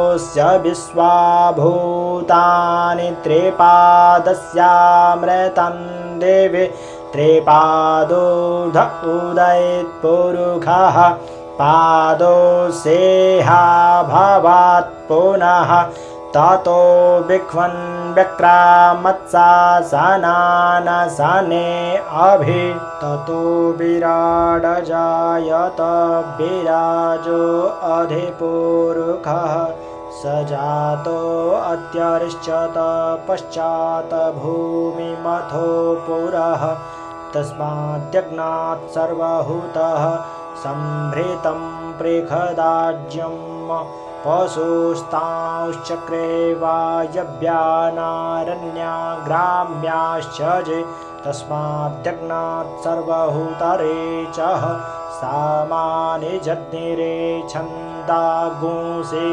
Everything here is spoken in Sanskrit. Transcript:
पादोऽस्य विश्वा भूतानि त्रिपादस्यामृतं देवे त्रिपादोऽध उदयत्पुरुषः पादोऽस्येहा भवात् पुनः ततो विक्वन् व्यक्रामत्सासनानसने अभि ततो विराडजायत विराजो अधिपुरुषः स जातो अत्यरिष्यत पश्चात् भूमिमथो पुरः तस्माद्यज्ञात् सर्वभूतः सम्भृतं पृखदाज्यं पशुस्तांश्चक्रे वायव्यानारण्याग्राम्याश्च जे तस्माद्यज्ञात् सर्वभूतरेचः सामानि जज्ञिरे छन्दागुंसे